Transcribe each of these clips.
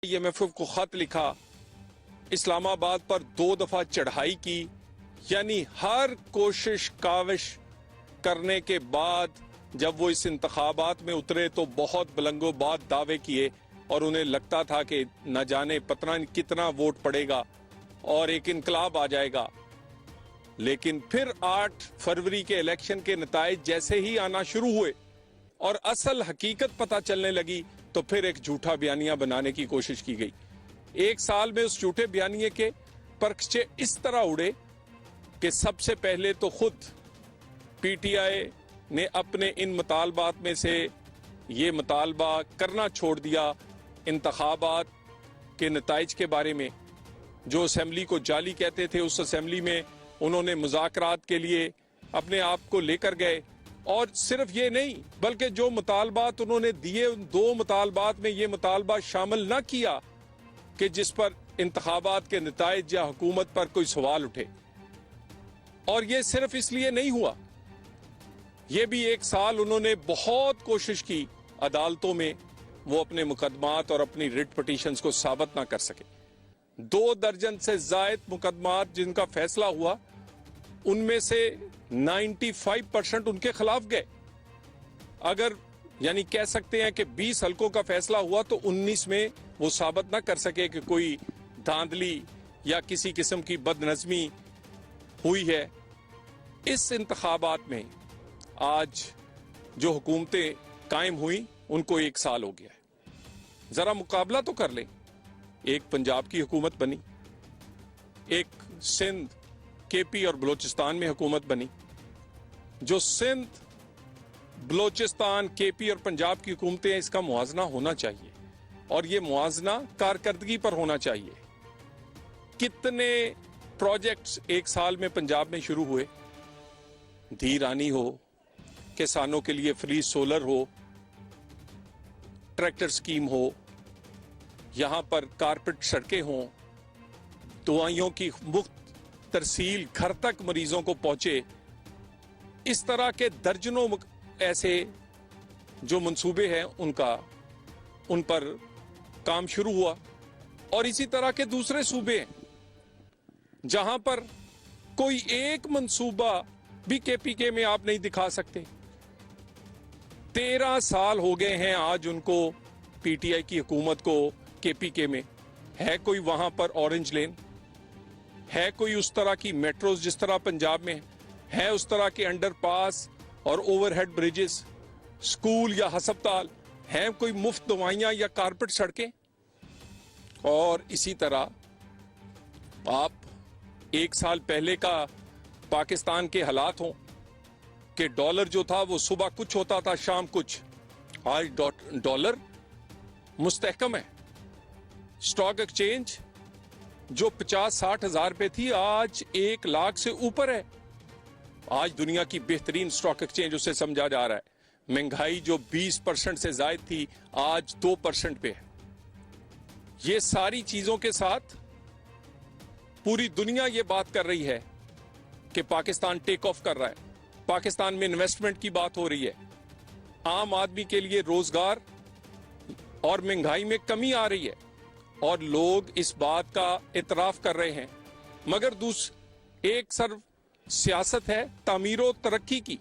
IMF को खत लिखा, इस्लामाबाद पर 2 दफा चढ़ाई की, यानी हर कोशिश काविश करने के बाद जब वो इस इंतखाबात में उतरे तो बहुत बुलंदोबाद दावे किए और उन्हें लगता था कि न जाने पता नहीं कितना वोट पड़ेगा और एक इनकलाब आ जाएगा। लेकिन फिर 8 फरवरी के इलेक्शन के नताइज जैसे ही आना शुरू हुए और असल हकीकत पता चलने लगी तो फिर एक झूठा बयानिया बनाने की कोशिश की गई। 1 साल में उस झूठे बयानिए के पर्चे इस तरह उड़े कि सबसे पहले तो खुद PTI ने अपने इन मुतालबात में से ये मुतालबा करना छोड़ दिया इंतखाबात के नताइज के बारे में। जो असेंबली को जाली कहते थे, उस असेंबली में उन्होंने मुज़ाकरात के लिए अपने आप को लेकर गए। और सिर्फ ये नहीं बल्कि जो मुतालबात उन्होंने दिए उन 2 मुतालबात में ये मुतालबा शामिल न किया कि जिस पर इंतखाबात के नताइज या हुकूमत पर कोई सवाल उठे। और ये सिर्फ इसलिए नहीं हुआ, ये भी 1 साल उन्होंने बहुत कोशिश की अदालतों में वो अपने मुकदमात और अपनी रिट पिटीशंस को साबित ना कर सके। 2 दर्जन से जायद मुकदमात जिनका फैसला हुआ उनमें से 95% उनके खिलाफ गए। अगर यानी कह सकते हैं कि 20 हलकों का फैसला हुआ तो 19 में वो साबित ना कर सके कि कोई धांधली या किसी किस्म की बदनज़मी हुई है। इस इंतखाबात में आज जो हुकूमतें कायम हुई उनको 1 साल हो गया है। जरा मुकाबला तो कर लें। एक पंजाब की हुकूमत बनी, एक सिंध, KP और बलोचिस्तान में हुकूमत बनी। जो सिंध, बलोचिस्तान, KP और पंजाब की हुकूमतें हैं, इसका मुआवजना होना चाहिए और ये मुआवजना कारकर्दगी पर होना चाहिए। कितने प्रोजेक्ट्स 1 साल में पंजाब में शुरू हुए। धी रानी हो, किसानों के लिए फ्री सोलर हो, ट्रैक्टर स्कीम हो, यहां पर कारपेट सड़कें हों, दवाइयों की मुफ्त तरसील घर तक मरीजों को पहुंचे। इस तरह के दर्जनों ऐसे जो मंसूबे हैं उन पर काम शुरू हुआ। और इसी तरह के दूसरे सूबे हैं जहां पर कोई एक मंसूबा भी KPK में आप नहीं दिखा सकते। 13 साल हो गए हैं आज उनको, PTI की हुकूमत को KPK में। है कोई वहां पर ऑरेंज लेन? है कोई उस तरह की मेट्रोज जिस तरह पंजाब में है? उस तरह के अंडरपास और ओवरहेड ब्रिजेस, स्कूल या हस्पताल? हैं कोई मुफ्त दवाइयां या कारपेट सड़कें? और इसी तरह आप 1 साल पहले का पाकिस्तान के हालात हों कि डॉलर जो था वो सुबह कुछ होता था, शाम कुछ। आज डॉलर मुस्तहकम है। स्टॉक एक्सचेंज जो 50-60 हजार पे थी आज 1 लाख से ऊपर है। आज दुनिया की बेहतरीन स्टॉक एक्सचेंज उसे समझा जा रहा है। महंगाई जो 20% से ज्यादा थी आज 2% पे है। ये सारी चीजों के साथ पूरी दुनिया ये बात कर रही है कि पाकिस्तान टेक ऑफ कर रहा है, पाकिस्तान में इन्वेस्टमेंट की बात हो रही है, आम आदमी के लिए रोजगार और महंगाई में कमी आ रही है और लोग इस बात का इतराफ कर रहे हैं। मगर एक सर्व सियासत है तामीरो तरक्की की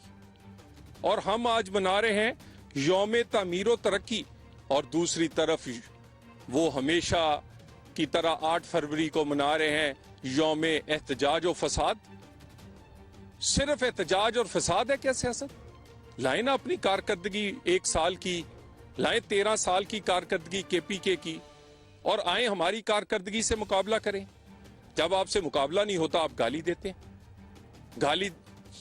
और हम आज मना रहे हैं यौम तामीरो तरक्की, और दूसरी तरफ वो हमेशा की तरह 8 फरवरी को मना रहे हैं यौम एहतजाज और फसाद। सिर्फ एहतजाज और फसाद है क्या सियासत? लाए ना अपनी कारकर्दगी 1 साल की, लाए 13 साल की कारकर्दगी KPK की और आए हमारी कारकर्दगी से मुकाबला करें। जब आपसे मुकाबला नहीं होता आप गाली देते हैं, गाली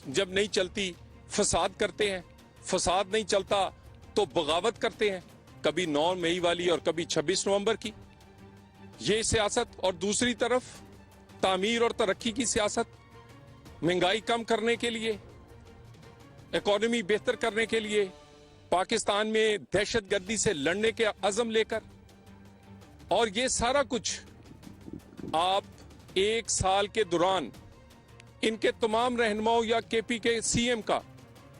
जब नहीं चलती फसाद करते हैं, फसाद नहीं चलता तो बगावत करते हैं, कभी 9 मई वाली और कभी 26 नवंबर की, ये सियासत। और दूसरी तरफ तामीर और तरक्की की सियासत, महंगाई कम करने के लिए, इकोनॉमी बेहतर करने के लिए, पाकिस्तान में दहशतगर्दी से लड़ने के अज़म लेकर। और ये सारा कुछ आप 1 साल के दौरान इनके तमाम रहनुमाओं या KPK CM का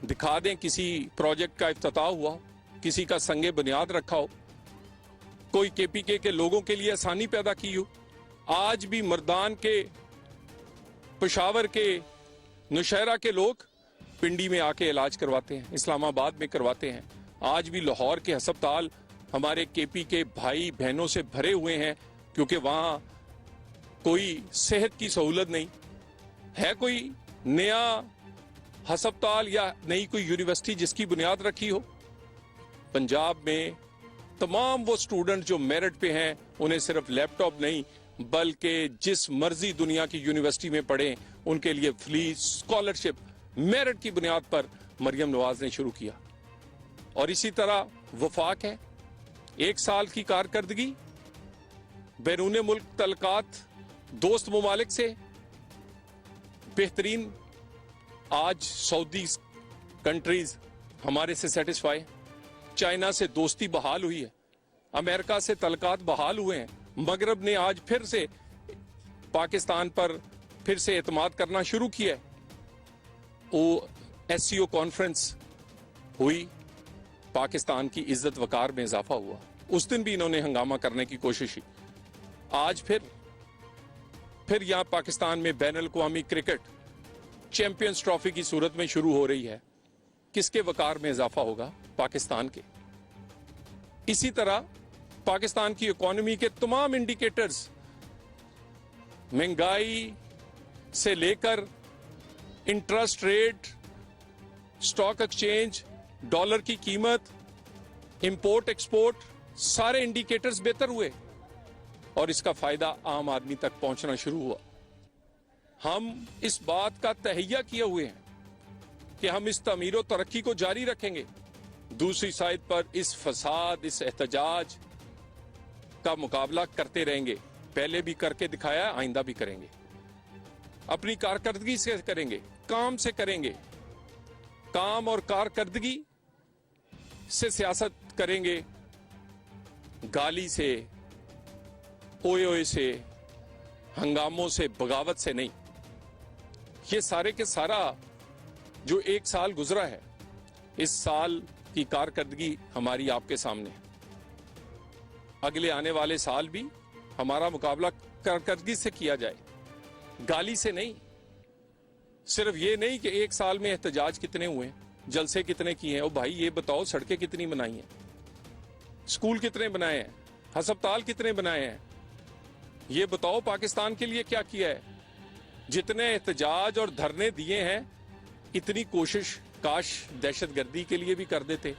दिखा दें, किसी प्रोजेक्ट का इफ्तिताह हुआ, किसी का संगे बुनियाद रखा हो। कोई केपीके के लोगों के लिए आसानी पैदा की हो। आज भी मर्दान के, पेशावर के, नौशहरा के लोग पिंडी में आके इलाज करवाते हैं, इस्लामाबाद में करवाते हैं। आज भी लाहौर के अस्पताल हमारे केपीके भाई बहनों से भरे हुए हैं, क्योंकि वहाँ कोई सेहत की सहूलत नहीं है। कोई नया अस्पताल या नई कोई यूनिवर्सिटी जिसकी बुनियाद रखी हो। पंजाब में तमाम वो स्टूडेंट जो मेरिट पे हैं, उन्हें सिर्फ लैपटॉप नहीं बल्कि जिस मर्जी दुनिया की यूनिवर्सिटी में पढ़ें, उनके लिए फ्री स्कॉलरशिप मेरिट की बुनियाद पर मरियम नवाज ने शुरू किया। और इसी तरह वफाक है, 1 साल की कारकर्दगी, बैरून मुल्क तलकात दोस्त ममालिक से बेहतरीन। आज सऊदी कंट्रीज हमारे से सेटिस्फाई, चाइना से दोस्ती बहाल हुई है, अमेरिका से तलकात बहाल हुए हैं। मगरब ने आज फिर से पाकिस्तान पर फिर से एतमाद करना शुरू किया है। वो SCO कॉन्फ्रेंस हुई, पाकिस्तान की इज्जत वकार में इजाफा हुआ। उस दिन भी इन्होंने हंगामा करने की कोशिश की। आज फिर यहां पाकिस्तान में बैनुल अक़वामी क्रिकेट चैंपियंस ट्रॉफी की सूरत में शुरू हो रही है। किसके वकार में इजाफा होगा? पाकिस्तान के। इसी तरह पाकिस्तान की इकोनॉमी के तमाम इंडिकेटर्स, महंगाई से लेकर interest rate, stock exchange, dollar की कीमत, इंपोर्ट एक्सपोर्ट, सारे इंडिकेटर्स बेहतर हुए और इसका फायदा आम आदमी तक पहुंचना शुरू हुआ। हम इस बात का तहैया किए हुए हैं कि हम इस तमीर और तरक्की को जारी रखेंगे। दूसरी साइड पर इस फसाद, इस एहतजाज का मुकाबला करते रहेंगे। पहले भी करके दिखाया, आइंदा भी करेंगे। अपनी कारकर्दगी से करेंगे, काम से करेंगे। काम और कारकर्दगी से सियासत करेंगे, गाली से, ओए ओए से, हंगामों से, बगावत से नहीं। ये सारे के सारा जो 1 साल गुजरा है, इस साल की कारकर्दगी हमारी आपके सामने है। अगले आने वाले साल भी हमारा मुकाबला कारकर्दगी से किया जाए, गाली से नहीं। सिर्फ ये नहीं कि 1 साल में एहतजाज कितने हुए, जलसे कितने किए हैं। ओ भाई ये बताओ, सड़कें कितनी बनाई हैं, स्कूल कितने बनाए हैं, अस्पताल कितने बनाए हैं, ये बताओ पाकिस्तान के लिए क्या किया है। जितने एहतजाज और धरने दिए हैं, इतनी कोशिश काश दहशतगर्दी के लिए भी कर देते।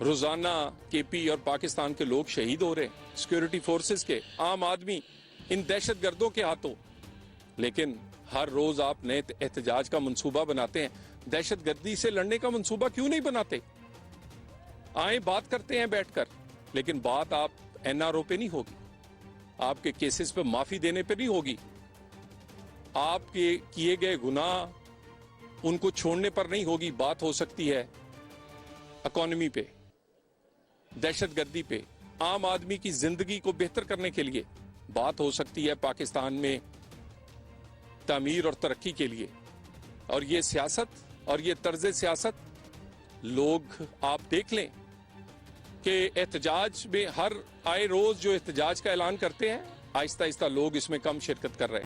रोजाना केपी और पाकिस्तान के लोग शहीद हो रहे, सिक्योरिटी फोर्सेस के, आम आदमी इन दहशतगर्दों के हाथों। लेकिन हर रोज आप नए एहतजाज का मंसूबा बनाते हैं, दहशतगर्दी से लड़ने का मंसूबा क्यों नहीं बनाते? आए बात करते हैं बैठकर, लेकिन बात आप NRO पे नहीं होगी, आपके केसेस पे माफी देने पे नहीं होगी, आपके किए गए गुनाह उनको छोड़ने पर नहीं होगी। बात हो सकती है इकोनॉमी पे, दहशतगर्दी पे, आम आदमी की जिंदगी को बेहतर करने के लिए बात हो सकती है पाकिस्तान में तामीर और तरक्की के लिए। और ये सियासत और ये तर्ज सियासत लोग आप देख लें कि एहतजाज में हर आए रोज जो एहतजाज का ऐलान करते हैं, आहिस्ता आहिस्ता लोग इसमें कम शिरकत कर रहे हैं।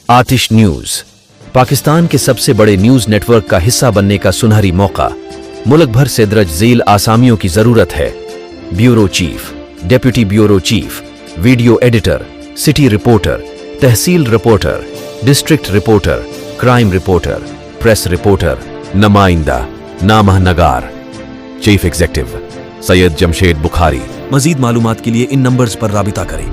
आतिश न्यूज, पाकिस्तान के सबसे बड़े न्यूज नेटवर्क का हिस्सा बनने का सुनहरी मौका। मुल्क भर से दर्ज झेल आसामियों की जरूरत है। Bureau chief, deputy bureau chief, video editor, city reporter, तहसील reporter, district reporter, crime reporter, press reporter, नुमाइंदा, नामह नगार। Chief executive Syed Jamshed Bukhari. मजीद मालूमात के लिए इन नंबर्स पर राबिता करें।